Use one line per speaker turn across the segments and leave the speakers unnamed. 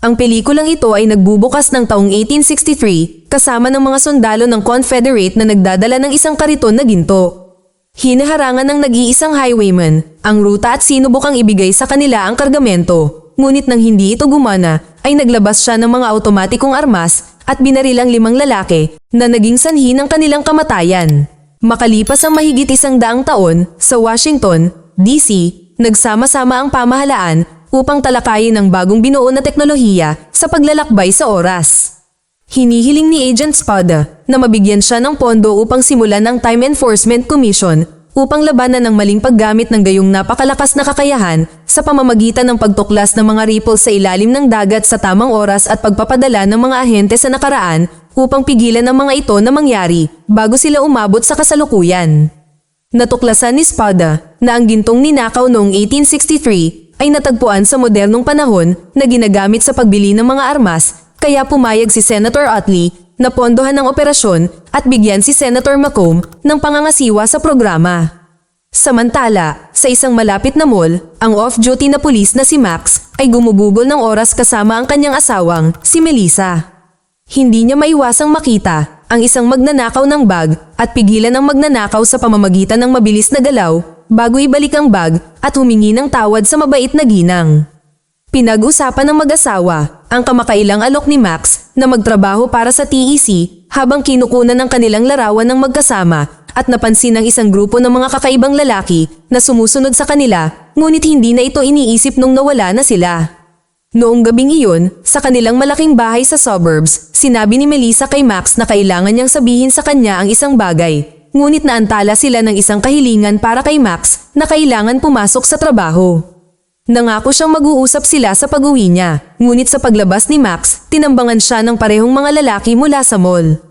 Ang pelikulang ito ay nagbubukas ng taong 1863 kasama ng mga sundalo ng Confederate na nagdadala ng isang kariton na ginto. Hinaharangan ng nag-iisang highwayman ang ruta at sinubukang ibigay sa kanila ang kargamento, ngunit nang hindi ito gumana ay naglabas siya ng mga automatikong armas at binaril ang 5 lalaki na naging sanhi ng kanilang kamatayan. Makalipas ang mahigit 100 taon, sa Washington, D.C., nagsama-sama ang pamahalaan upang talakayin ang bagong binuo na teknolohiya sa paglalakbay sa oras. Hinihiling ni Agent Spada na mabigyan siya ng pondo upang simulan ang Time Enforcement Commission upang labanan ang maling paggamit ng gayong napakalakas na kakayahan sa pamamagitan ng pagtuklas ng mga ripples sa ilalim ng dagat sa tamang oras at pagpapadala ng mga ahente sa nakaraan upang pigilan ang mga ito na mangyari bago sila umabot sa kasalukuyan. Natuklasan ni Spada na ang gintong ninakaw noong 1863 ay natagpuan sa modernong panahon na ginagamit sa pagbili ng mga armas, kaya pumayag si Senator Utley na pondohan ang operasyon at bigyan si Senator Macomb ng pangangasiwa sa programa. Samantala, sa isang malapit na mall, ang off-duty na pulis na si Max ay gumugugol ng oras kasama ang kanyang asawang, si Melissa. Hindi niya maiwasang makita ang isang magnanakaw ng bag at pigilan ang magnanakaw sa pamamagitan ng mabilis na galaw bago ibalik ang bag at humingi ng tawad sa mabait na ginang. Pinag-usapan ng mag-asawa ang kamakailang alok ni Max na magtrabaho para sa TEC habang kinukunan ng kanilang larawan ng magkasama at napansin ng isang grupo ng mga kakaibang lalaki na sumusunod sa kanila, ngunit hindi na ito iniisip nung nawala na sila. Noong gabing iyon, sa kanilang malaking bahay sa suburbs, sinabi ni Melissa kay Max na kailangan niyang sabihin sa kanya ang isang bagay. Ngunit naantala sila ng isang kahilingan para kay Max na kailangan pumasok sa trabaho. Nangako siyang mag-uusap sila sa pag-uwi niya, ngunit sa paglabas ni Max, tinambangan siya ng parehong mga lalaki mula sa mall.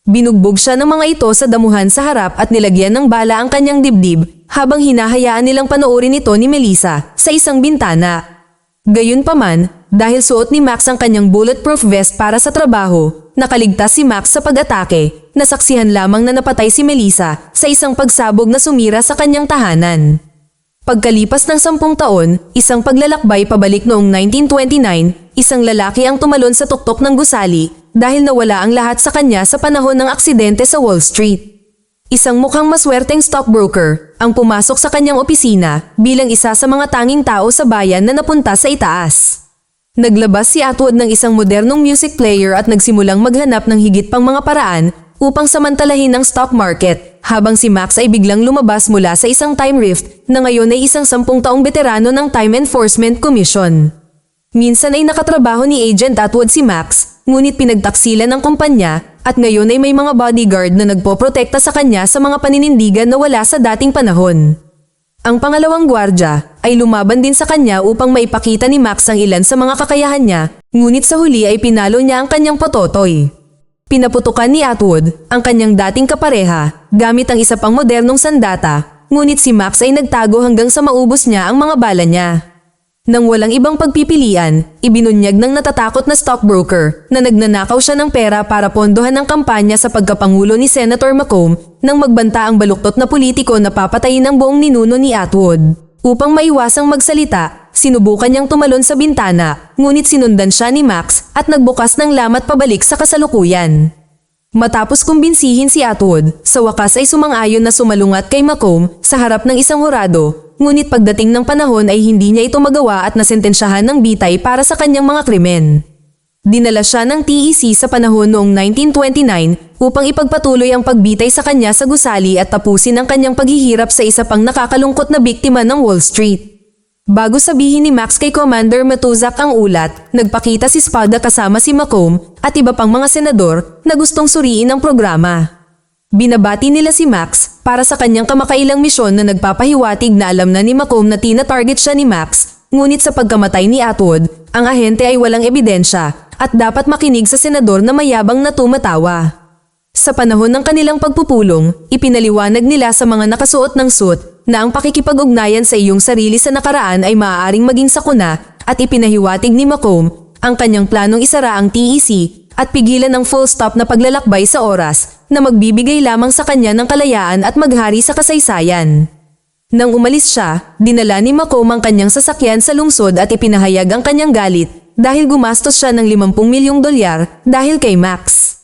Binugbog siya ng mga ito sa damuhan sa harap at nilagyan ng bala ang kanyang dibdib habang hinahayaan nilang panoorin ito ni Melissa sa isang bintana. Gayunpaman, dahil suot ni Max ang kanyang bulletproof vest para sa trabaho, nakaligtas si Max sa pag-atake. Nasaksihan lamang na napatay si Melissa sa isang pagsabog na sumira sa kanyang tahanan. Pagkalipas ng 10 taon, isang paglalakbay pabalik noong 1929, isang lalaki ang tumalon sa tuktok ng gusali dahil nawala ang lahat sa kanya sa panahon ng aksidente sa Wall Street. Isang mukhang maswerteng stockbroker ang pumasok sa kanyang opisina bilang isa sa mga tanging tao sa bayan na napunta sa itaas. Naglabas si Atwood ng isang modernong music player at nagsimulang maghanap ng higit pang mga paraan upang samantalahin ang stock market, habang si Max ay biglang lumabas mula sa isang time rift na ngayon ay isang 10 taong veterano ng Time Enforcement Commission. Minsan ay nakatrabaho ni Agent Atwood si Max, ngunit pinagtaksilan ng kumpanya at ngayon ay may mga bodyguard na nagpoprotekta sa kanya sa mga paninindigan na wala sa dating panahon. Ang pangalawang gwardya ay lumaban din sa kanya upang maipakita ni Max ang ilan sa mga kakayahan niya, ngunit sa huli ay pinalo niya ang kanyang pototoy. Pinaputukan ni Atwood ang kanyang dating kapareha gamit ang isa pang modernong sandata, ngunit si Max ay nagtago hanggang sa maubos niya ang mga bala niya. Nang walang ibang pagpipilian, ibinunyag ng natatakot na stockbroker na nagnanakaw siya ng pera para pondohan ang kampanya sa pagkapangulo ni Senator Macomb nang magbanta ang baluktot na politiko na papatayin ang buong ninuno ni Atwood. Upang maiwasang magsalita, sinubukan niyang tumalon sa bintana, ngunit sinundan siya ni Max at nagbukas ng lamat pabalik sa kasalukuyan. Matapos kumbinsihin si Atwood, sa wakas ay sumang-ayon na sumalungat kay Macomb sa harap ng isang hurado, ngunit pagdating ng panahon ay hindi niya ito magawa at nasentensyahan ng bitay para sa kanyang mga krimen. Dinala siya ng TEC sa panahon noong 1929 upang ipagpatuloy ang pagbitay sa kanya sa gusali at tapusin ang kanyang paghihirap sa isa pang nakakalungkot na biktima ng Wall Street. Bago sabihin ni Max kay Commander Matuzak ang ulat, nagpakita si Spada kasama si Macomb at iba pang mga senador na gustong suriin ang programa. Binabati nila si Max para sa kanyang kamakailang misyon na nagpapahiwatig na alam na ni Macomb na tina-target siya ni Max, ngunit sa pagkamatay ni Atwood, ang ahente ay walang ebidensya at dapat makinig sa senador na mayabang na tumatawa. Sa panahon ng kanilang pagpupulong, ipinaliwanag nila sa mga nakasuot ng suit na ang pakikipag-ugnayan sa iyong sarili sa nakaraan ay maaaring maging sakuna at ipinahiwatig ni Macomb ang kanyang planong isara ang TEC at pigilan ang full stop na paglalakbay sa oras na magbibigay lamang sa kanya ng kalayaan at maghari sa kasaysayan. Nang umalis siya, dinala ni Macomb ang kanyang sasakyan sa lungsod at ipinahayag ang kanyang galit dahil gumastos siya ng 50 milyong dolyar dahil kay Max.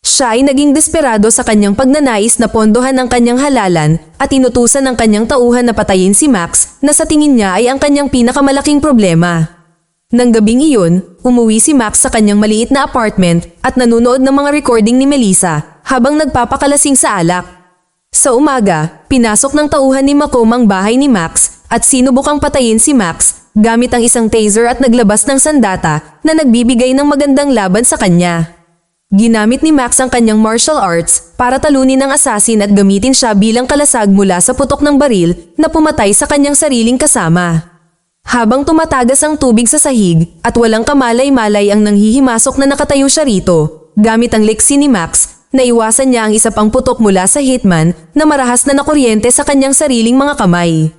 Siya ay naging desperado sa kanyang pagnanais na pondohan ang kanyang halalan at inutusan ng kanyang tauhan na patayin si Max na sa tingin niya ay ang kanyang pinakamalaking problema. Nang gabing iyon, umuwi si Max sa kanyang maliit na apartment at nanunood ng mga recording ni Melissa habang nagpapakalasing sa alak. Sa umaga, pinasok ng tauhan ni Macomb ang bahay ni Max at sinubukang patayin si Max gamit ang isang taser at naglabas ng sandata na nagbibigay ng magandang laban sa kanya. Ginamit ni Max ang kanyang martial arts para talunin ang assassin at gamitin siya bilang kalasag mula sa putok ng baril na pumatay sa kanyang sariling kasama. Habang tumatagas ang tubig sa sahig at walang kamalay-malay ang nanghihimasok na nakatayo siya rito, gamit ang leksi ni Max, naiwasan niya ang isa pang putok mula sa hitman na marahas na nakuryente sa kanyang sariling mga kamay.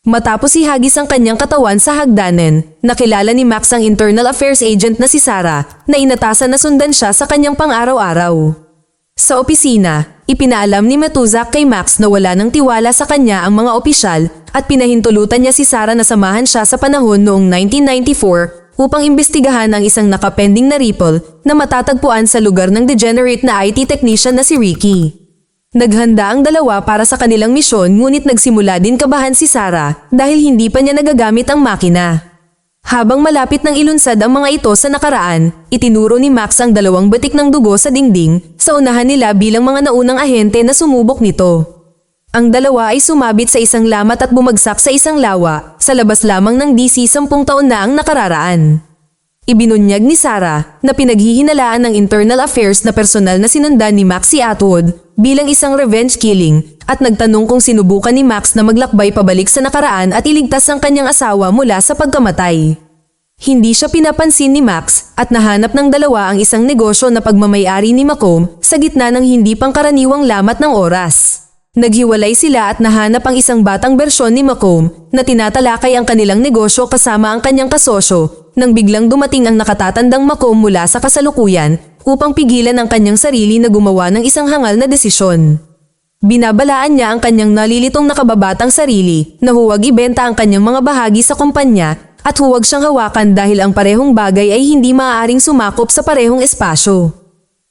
Matapos ihagis ang kanyang katawan sa hagdanan, nakilala ni Max ang internal affairs agent na si Sarah na inatasan na sundan siya sa kanyang pang-araw-araw. Sa opisina, ipinaalam ni Matuzak kay Max na wala ng tiwala sa kanya ang mga opisyal at pinahintulutan niya si Sarah na samahan siya sa panahon noong 1994 upang imbestigahan ang isang nakapending na ripple na matatagpuan sa lugar ng degenerate na IT technician na si Ricky. Naghanda ang dalawa para sa kanilang misyon ngunit nagsimula din kabahan si Sarah dahil hindi pa niya nagagamit ang makina. Habang malapit ng ilunsad ang mga ito sa nakaraan, itinuro ni Max ang 2 batik ng dugo sa dingding sa unahan nila bilang mga naunang ahente na sumubok nito. Ang dalawa ay sumabit sa isang lamat at bumagsak sa isang lawa sa labas lamang ng DC 10 taon na ang nakararaan. Ibinunyag ni Sarah na pinaghihinalaan ng internal affairs na personal na sinundan ni Max si Atwood bilang isang revenge killing at nagtanong kung sinubukan ni Max na maglakbay pabalik sa nakaraan at iligtas ang kanyang asawa mula sa pagkamatay. Hindi siya pinapansin ni Max at nahanap ng dalawa ang isang negosyo na pagmamayari ni Macomb sa gitna ng hindi pangkaraniwang lamat ng oras. Naghiwalay sila at nahanap ang isang batang bersyon ni Macomb na tinatalakay ang kanilang negosyo kasama ang kanyang kasosyo nang biglang dumating ang nakatatandang Macomb mula sa kasalukuyan upang pigilan ang kanyang sarili na gumawa ng isang hangal na desisyon. Binabalaan niya ang kanyang nalilitong nakababatang sarili na huwag ibenta ang kanyang mga bahagi sa kumpanya at huwag siyang hawakan dahil ang parehong bagay ay hindi maaaring sumakop sa parehong espasyo.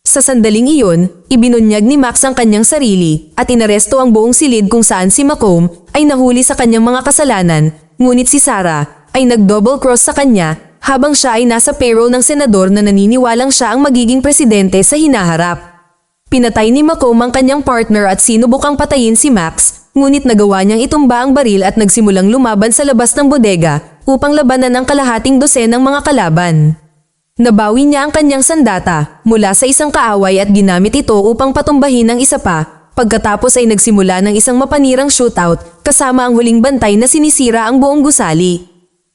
Sa sandaling iyon, ibinunyag ni Max ang kanyang sarili at inaresto ang buong silid kung saan si Macomb ay nahuli sa kanyang mga kasalanan, ngunit si Sarah ay nag-double cross sa kanya habang siya ay nasa payroll ng senador na naniniwalang siya ang magiging presidente sa hinaharap. Pinatay ni Macomb ang kanyang partner at sinubukang patayin si Max, ngunit nagawa niyang itumba ang baril at nagsimulang lumaban sa labas ng bodega upang labanan ang kalahating dosenang mga kalaban. Nabawi niya ang kanyang sandata mula sa isang kaaway at ginamit ito upang patumbahin ang isa pa, pagkatapos ay nagsimula ng isang mapanirang shootout kasama ang huling bantay na sinisira ang buong gusali.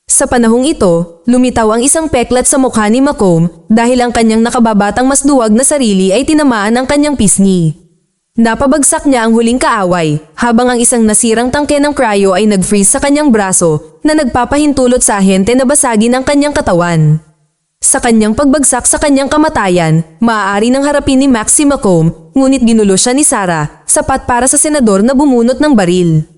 Sa panahong ito, lumitaw ang isang peklat sa mukha ni Macomb dahil ang kanyang nakababatang masduwag na sarili ay tinamaan ng kanyang pisngi. Napabagsak niya ang huling kaaway habang ang isang nasirang tangke ng cryo ay nag-freeze sa kanyang braso na nagpapahintulot sa ahente na basagin ang kanyang katawan. Sa kanyang pagbagsak sa kanyang kamatayan, maaari nang harapin ni Max si Macomb, ngunit ginulo siya ni Sarah, sapat para sa senador na bumunot ng baril.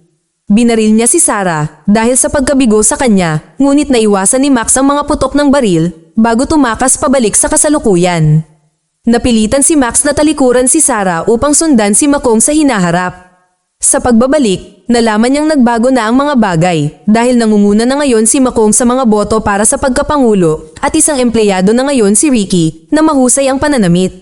Binaril niya si Sarah dahil sa pagkabigo sa kanya, ngunit naiwasan ni Max ang mga putok ng baril bago tumakas pabalik sa kasalukuyan. Napilitan si Max na talikuran si Sarah upang sundan si Macomb sa hinaharap. Sa pagbabalik, nalaman niyang nagbago na ang mga bagay dahil nangunguna na ngayon si Macomb sa mga boto para sa pagkapangulo at isang empleyado na ngayon si Ricky na mahusay ang pananamit.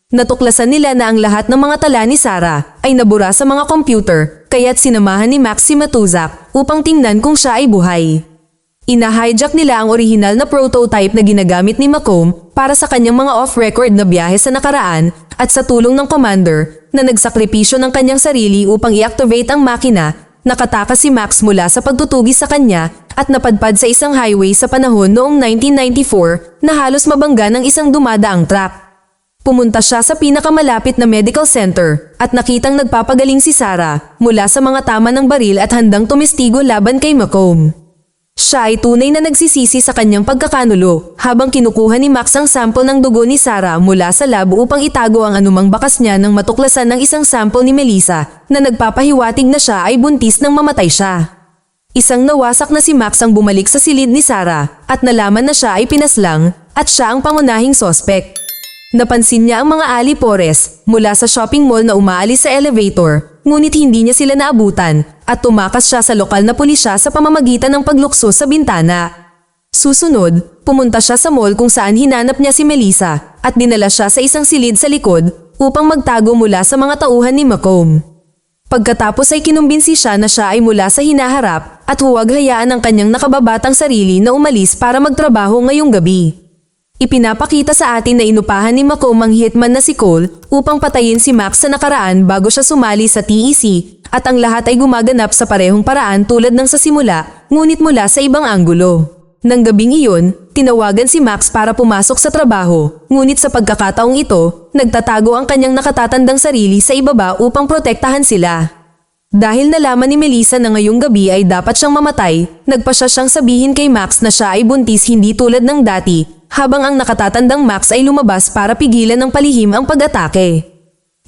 Natuklasan nila na ang lahat ng mga tala ni Sarah ay nabura sa mga computer kaya't sinamahan ni Max si Matuzak upang tingnan kung siya ay buhay. Ina-hijack nila ang orihinal na prototype na ginagamit ni Macomb para sa kanyang mga off-record na biyahe sa nakaraan at sa tulong ng commander na nagsakripisyo ng kanyang sarili upang i-activate ang makina, nakatakas si Max mula sa pagtutugis sa kanya at napadpad sa isang highway sa panahon noong 1994 na halos mabangga ng isang dumadaang truck. Pumunta siya sa pinakamalapit na medical center at nakitang nagpapagaling si Sarah mula sa mga tama ng baril at handang tumestigo laban kay Macomb. Siya ay tunay na nagsisisi sa kanyang pagkakanulo habang kinukuha ni Max ang sample ng dugo ni Sarah mula sa lab upang itago ang anumang bakas niya nang matuklasan ng isang sample ni Melissa na nagpapahiwatig na siya ay buntis nang mamatay siya. Isang nawasak na si Max ang bumalik sa silid ni Sarah at nalaman na siya ay pinaslang at siya ang pangunahing sospek. Napansin niya ang mga alipores mula sa shopping mall na umaalis sa elevator, ngunit hindi niya sila naabutan at tumakas siya sa lokal na pulisya sa pamamagitan ng paglukso sa bintana. Susunod, pumunta siya sa mall kung saan hinanap niya si Melissa at dinala siya sa isang silid sa likod upang magtago mula sa mga tauhan ni Macomb. Pagkatapos ay kinumbinsi siya na siya ay mula sa hinaharap at huwag hayaan ang kanyang nakababatang sarili na umalis para magtrabaho ngayong gabi. Ipinapakita sa atin na inupahan ni Macomb ang hitman na si Cole upang patayin si Max sa nakaraan bago siya sumali sa TEC at ang lahat ay gumaganap sa parehong paraan tulad ng sa simula, ngunit mula sa ibang anggulo. Nang gabing iyon, tinawagan si Max para pumasok sa trabaho, ngunit sa pagkakataong ito, nagtatago ang kanyang nakatatandang sarili sa ibaba upang protektahan sila. Dahil nalaman ni Melissa na ngayong gabi ay dapat siyang mamatay, nagpasya siyang sabihin kay Max na siya ay buntis hindi tulad ng dati, habang ang nakatatandang Max ay lumabas para pigilan ng palihim ang pag-atake.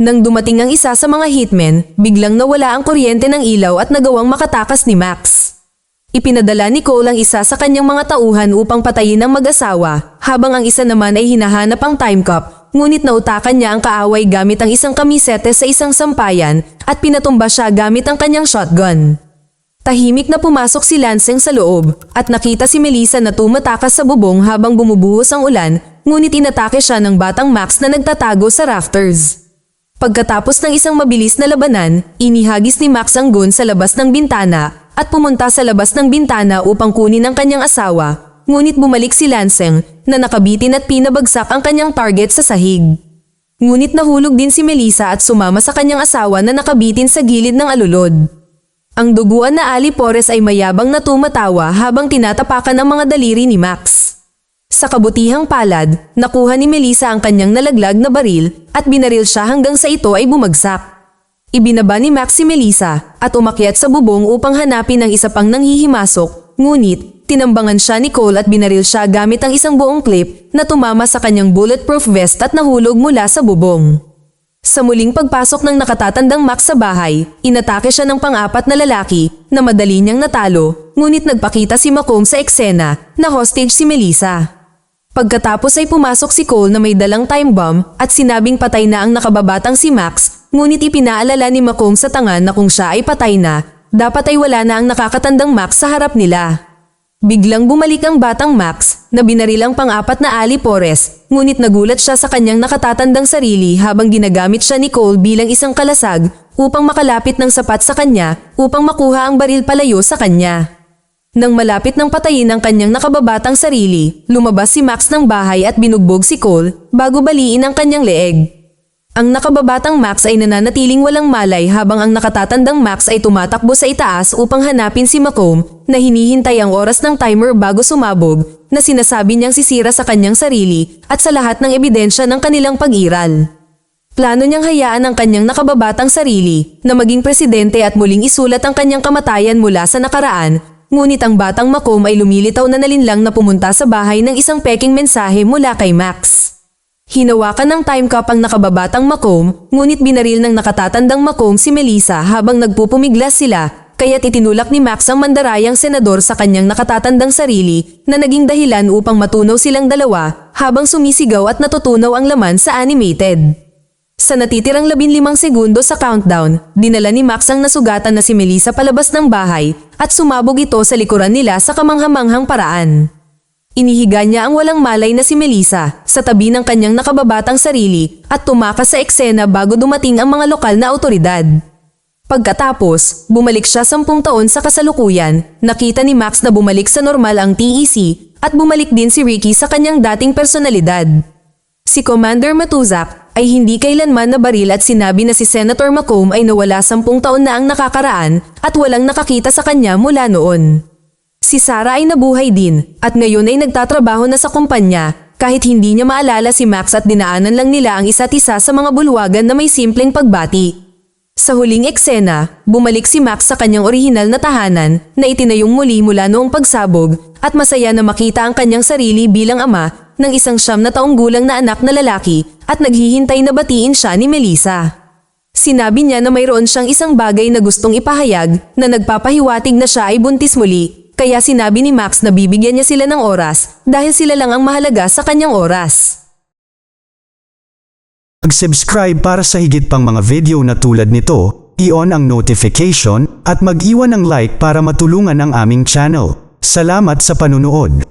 Nang dumating ang isa sa mga hitmen, biglang nawala ang kuryente ng ilaw at nagawang makatakas ni Max. Ipinadala ni Cole ang isa sa kanyang mga tauhan upang patayin ang mag-asawa, habang ang isa naman ay hinahanap ang time cup, ngunit nautakan niya ang kaaway gamit ang isang kamisete sa isang sampayan at pinatumba siya gamit ang kanyang shotgun. Tahimik na pumasok si Lansing sa loob at nakita si Melissa na tumatakas sa bubong habang bumubuhos ang ulan, ngunit inatake siya ng batang Max na nagtatago sa rafters. Pagkatapos ng isang mabilis na labanan, inihagis ni Max ang gun sa labas ng bintana at pumunta sa labas ng bintana upang kunin ang kanyang asawa, ngunit bumalik si Lansing na nakabitin at pinabagsak ang kanyang target sa sahig. Ngunit nahulog din si Melissa at sumama sa kanyang asawa na nakabitin sa gilid ng alulod. Ang duguan na alipores ay mayabang na tumatawa habang tinatapakan ang mga daliri ni Max. Sa kabutihang palad, nakuha ni Melissa ang kanyang nalaglag na baril at binaril siya hanggang sa ito ay bumagsak. Ibinaba ni Max si Melissa at umakyat sa bubong upang hanapin ang isa pang nanghihimasok, ngunit tinambangan siya ni Cole at binaril siya gamit ang isang buong clip na tumama sa kanyang bulletproof vest at nahulog mula sa bubong. Sa muling pagpasok ng nakatatandang Max sa bahay, inatake siya ng pang-apat na lalaki na madali niyang natalo, ngunit nagpakita si Macomb sa eksena na hostage si Melissa. Pagkatapos ay pumasok si Cole na may dalang time bomb at sinabing patay na ang nakababatang si Max, ngunit ipinaalala ni Macomb sa tangan na kung siya ay patay na, dapat ay wala na ang nakakatandang Max sa harap nila. Biglang bumalik ang batang Max na binaril ang pang-apat na alipores, ngunit nagulat siya sa kanyang nakatatandang sarili habang ginagamit siya ni Cole bilang isang kalasag upang makalapit ng sapat sa kanya upang makuha ang baril palayo sa kanya. Nang malapit ng patayin ang kanyang nakababatang sarili, lumabas si Max ng bahay at binugbog si Cole bago baliin ang kanyang leeg. Ang nakababatang Max ay nananatiling walang malay habang ang nakatatandang Max ay tumatakbo sa itaas upang hanapin si Macomb na hinihintay ang oras ng timer bago sumabog na sinasabi niyang sisira sa kanyang sarili at sa lahat ng ebidensya ng kanilang pag-iral. Plano niyang hayaan ang kanyang nakababatang sarili na maging presidente at muling isulat ang kanyang kamatayan mula sa nakaraan, ngunit ang batang Macomb ay lumilitaw na nalinlang na pumunta sa bahay ng isang peking mensahe mula kay Max. Hinawakan ng time cup ang nakababatang Macomb, ngunit binaril ng nakatatandang Macomb si Melissa habang nagpupumiglas sila, kaya't itinulak ni Max ang mandarayang senador sa kanyang nakatatandang sarili na naging dahilan upang matunaw silang dalawa habang sumisigaw at natutunaw ang laman sa animated. Sa natitirang 15 segundo sa countdown, dinala ni Max ang nasugatan na si Melissa palabas ng bahay at sumabog ito sa likuran nila sa kamanghamanghang paraan. Inihiga niya ang walang malay na si Melissa sa tabi ng kanyang nakababatang sarili at tumakas sa eksena bago dumating ang mga lokal na awtoridad. Pagkatapos, bumalik siya 10 taon sa kasalukuyan, nakita ni Max na bumalik sa normal ang TEC at bumalik din si Ricky sa kanyang dating personalidad. Si Commander Matuzak ay hindi kailanman nabaril at sinabi na si Senator Macomb ay nawala 10 taon na ang nakakaraan at walang nakakita sa kanya mula noon. Si Sarah ay nabuhay din at ngayon ay nagtatrabaho na sa kumpanya kahit hindi niya maalala si Max at dinaanan lang nila ang isa't isa sa mga bulwagan na may simpleng pagbati. Sa huling eksena, bumalik si Max sa kanyang orihinal na tahanan na itinayong muli mula noong pagsabog at masaya na makita ang kanyang sarili bilang ama ng isang 9 na taong gulang na anak na lalaki at naghihintay na batiin siya ni Melissa. Sinabi niya na mayroon siyang isang bagay na gustong ipahayag na nagpapahiwatig na siya ay buntis muli, kaya sinabi ni Max na bibigyan niya sila ng oras dahil sila lang ang mahalaga sa kanyang oras.
Mag-subscribe para sa higit pang mga video na tulad nito, i-on ang notification at mag-iwan ng like para matulungan ang aming channel. Salamat sa panunood.